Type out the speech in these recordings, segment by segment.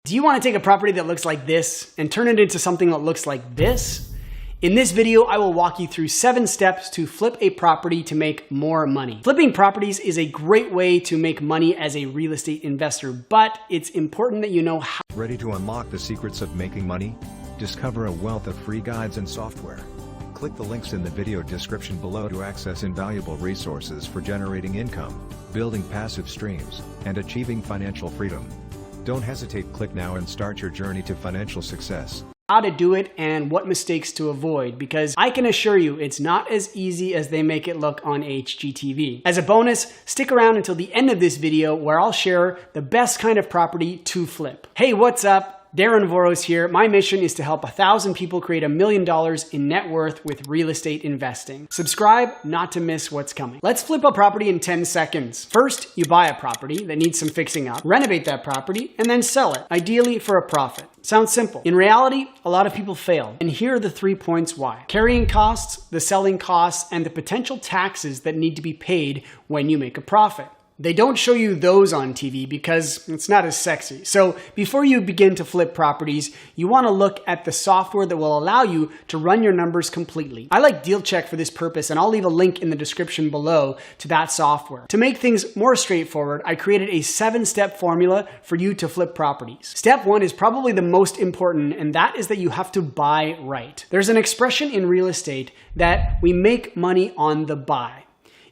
Do you want to take a property that looks like this and turn it into something that looks like this? In this video, I will walk you through 7 steps to flip a property to make more money. Flipping properties is a great way to make money as a real estate investor, but it's important that you know how. Ready to unlock the secrets of making money? Discover a wealth of free guides and software. Click the links in the video description below to access invaluable resources for generating income, building passive streams, and achieving financial freedom. Don't hesitate, click now and start your journey to financial success. How to do it and what mistakes to avoid, because I can assure you it's not as easy as they make it look on HGTV. As a bonus, stick around until the end of this video where I'll share the best kind of property to flip. Hey, what's up? Darren Voros here. My mission is to help 1,000 people create $1 million in net worth with real estate investing. Subscribe not to miss what's coming. Let's flip a property in 10 seconds. First, you buy a property that needs some fixing up, renovate that property, and then sell it, ideally for a profit. Sounds simple. In reality, a lot of people fail. And here are the 3 points why. Carrying costs, the selling costs, and the potential taxes that need to be paid when you make a profit. They don't show you those on TV because it's not as sexy. So before you begin to flip properties, you want to look at the software that will allow you to run your numbers completely. I like DealCheck for this purpose, and I'll leave a link in the description below to that software. To make things more straightforward, I created a 7-step formula for you to flip properties. Step 1 is probably the most important, and that is that you have to buy right. There's an expression in real estate that we make money on the buy.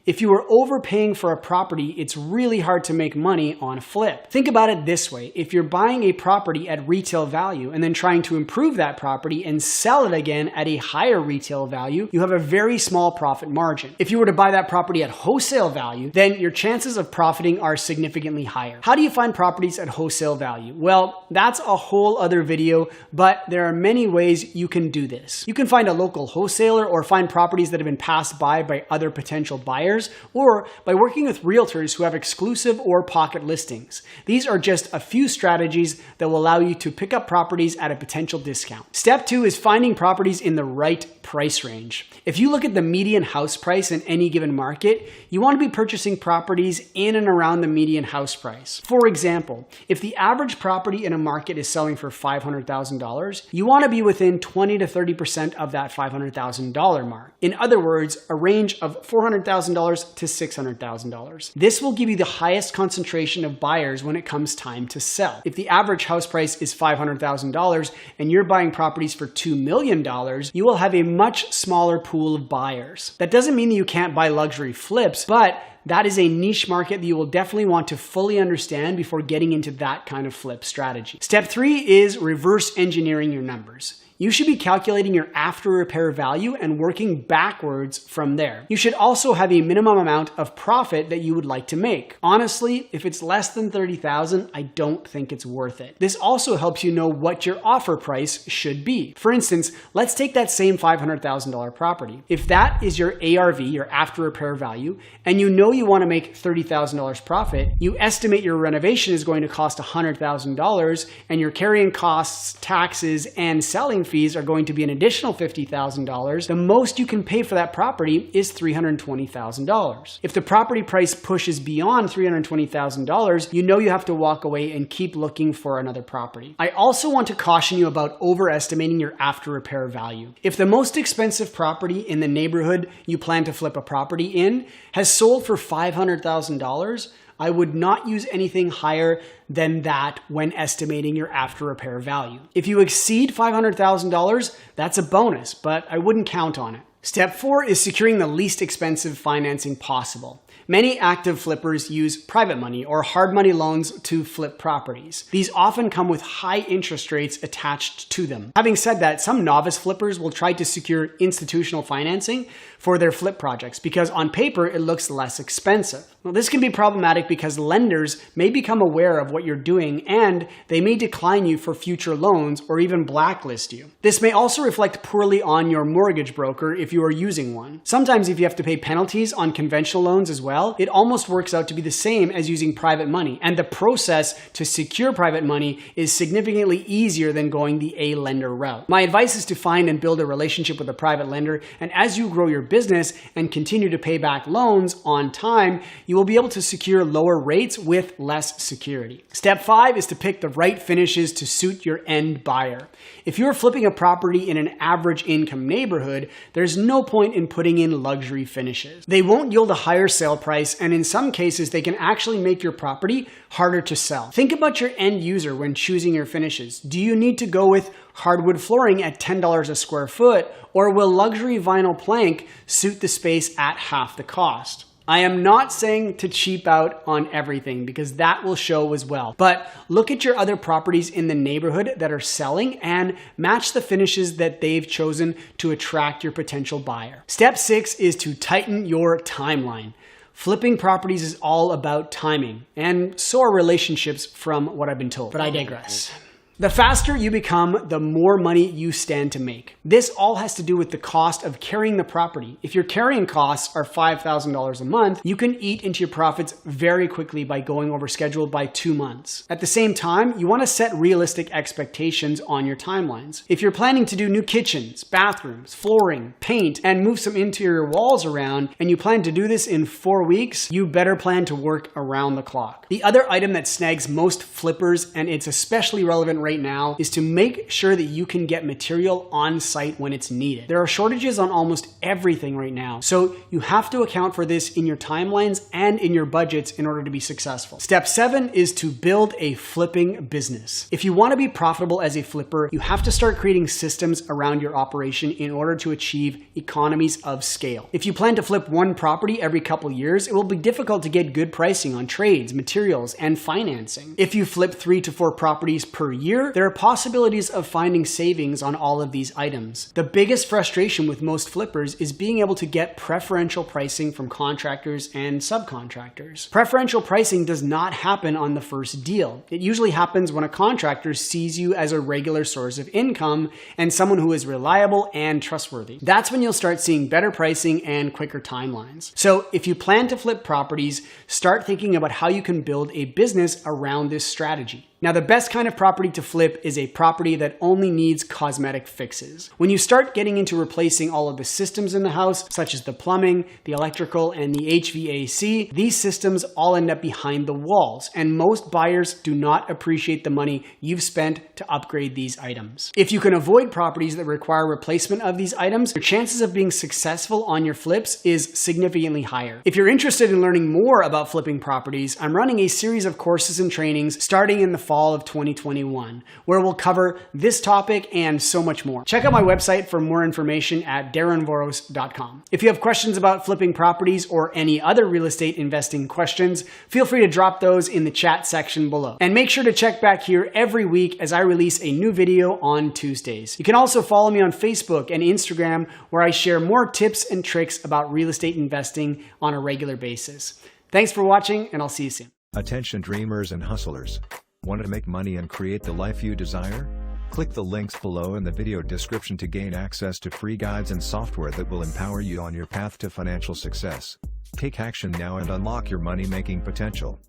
If you are overpaying for a property, it's really hard to make money on a flip. Think about it this way. If you're buying a property at retail value and then trying to improve that property and sell it again at a higher retail value, you have a very small profit margin. If you were to buy that property at wholesale value, then your chances of profiting are significantly higher. How do you find properties at wholesale value? Well, that's a whole other video, but there are many ways you can do this. You can find a local wholesaler or find properties that have been passed by other potential buyers, or by working with realtors who have exclusive or pocket listings. These are just a few strategies that will allow you to pick up properties at a potential discount. Step 2 is finding properties in the right price range. If you look at the median house price in any given market, you want to be purchasing properties in and around the median house price. For example, if the average property in a market is selling for $500,000, you want to be within 20 to 30% of that $500,000 mark. In other words, a range of $400,000 to $600,000. This will give you the highest concentration of buyers when it comes time to sell. If the average house price is $500,000 and you're buying properties for $2 million, you will have a much smaller pool of buyers. That doesn't mean that you can't buy luxury flips, but that is a niche market that you will definitely want to fully understand before getting into that kind of flip strategy. Step 3 is reverse engineering your numbers. You should be calculating your after repair value and working backwards from there. You should also have a minimum amount of profit that you would like to make. Honestly, if it's less than $30,000, I don't think it's worth it. This also helps you know what your offer price should be. For instance, let's take that same $500,000 property. If that is your ARV, your after repair value, and you know you want to make $30,000 profit, you estimate your renovation is going to cost $100,000 and your carrying costs, taxes, and selling fees are going to be an additional $50,000, the most you can pay for that property is $320,000. If the property price pushes beyond $320,000, you know you have to walk away and keep looking for another property. I also want to caution you about overestimating your after repair value. If the most expensive property in the neighborhood you plan to flip a property in has sold for $500,000, I would not use anything higher than that when estimating your after repair value. If you exceed $500,000, that's a bonus, but I wouldn't count on it. Step 4 is securing the least expensive financing possible. Many active flippers use private money or hard money loans to flip properties. These often come with high interest rates attached to them. Having said that, some novice flippers will try to secure institutional financing for their flip projects because on paper it looks less expensive. Well, this can be problematic because lenders may become aware of what you're doing and they may decline you for future loans or even blacklist you. This may also reflect poorly on your mortgage broker if if you are using one. Sometimes if you have to pay penalties on conventional loans as well, it almost works out to be the same as using private money. And the process to secure private money is significantly easier than going the A lender route. My advice is to find and build a relationship with a private lender, and as you grow your business and continue to pay back loans on time, you will be able to secure lower rates with less security. Step 5 is to pick the right finishes to suit your end buyer. If you're flipping a property in an average income neighborhood, there's no point in putting in luxury finishes. They won't yield a higher sale price, and in some cases, they can actually make your property harder to sell. Think about your end user when choosing your finishes. Do you need to go with hardwood flooring at $10 a square foot, or will luxury vinyl plank suit the space at half the cost? I am not saying to cheap out on everything because that will show as well. But look at your other properties in the neighborhood that are selling and match the finishes that they've chosen to attract your potential buyer. Step 6 is to tighten your timeline. Flipping properties is all about timing, and so are relationships from what I've been told. But I digress. The faster you become, the more money you stand to make. This all has to do with the cost of carrying the property. If your carrying costs are $5,000 a month, you can eat into your profits very quickly by going over schedule by 2 months. At the same time, you want to set realistic expectations on your timelines. If you're planning to do new kitchens, bathrooms, flooring, paint, and move some interior walls around, and you plan to do this in 4 weeks, you better plan to work around the clock. The other item that snags most flippers, and it's especially relevant right now, is to make sure that you can get material on site when it's needed. There are shortages on almost everything right now, so you have to account for this in your timelines and in your budgets in order to be successful. Step 7 is to build a flipping business. If you want to be profitable as a flipper, you have to start creating systems around your operation in order to achieve economies of scale. If you plan to flip one property every couple years, it will be difficult to get good pricing on trades, materials, and financing. If you flip 3 to 4 properties per year, there are possibilities of finding savings on all of these items. The biggest frustration with most flippers is being able to get preferential pricing from contractors and subcontractors. Preferential pricing does not happen on the first deal. It usually happens when a contractor sees you as a regular source of income and someone who is reliable and trustworthy. That's when you'll start seeing better pricing and quicker timelines. So if you plan to flip properties, start thinking about how you can build a business around this strategy. Now, the best kind of property to flip is a property that only needs cosmetic fixes. When you start getting into replacing all of the systems in the house, such as the plumbing, the electrical, and the HVAC, these systems all end up behind the walls, and most buyers do not appreciate the money you've spent to upgrade these items. If you can avoid properties that require replacement of these items, your chances of being successful on your flips is significantly higher. If you're interested in learning more about flipping properties, I'm running a series of courses and trainings starting in the fall of 2021, where we'll cover this topic and so much more. Check out my website for more information at darrenvoros.com. If you have questions about flipping properties or any other real estate investing questions, feel free to drop those in the chat section below. And make sure to check back here every week as I release a new video on Tuesdays. You can also follow me on Facebook and Instagram, where I share more tips and tricks about real estate investing on a regular basis. Thanks for watching, and I'll see you soon. Attention dreamers and hustlers. Want to make money and create the life you desire? Click the links below in the video description to gain access to free guides and software that will empower you on your path to financial success. Take action now and unlock your money-making potential.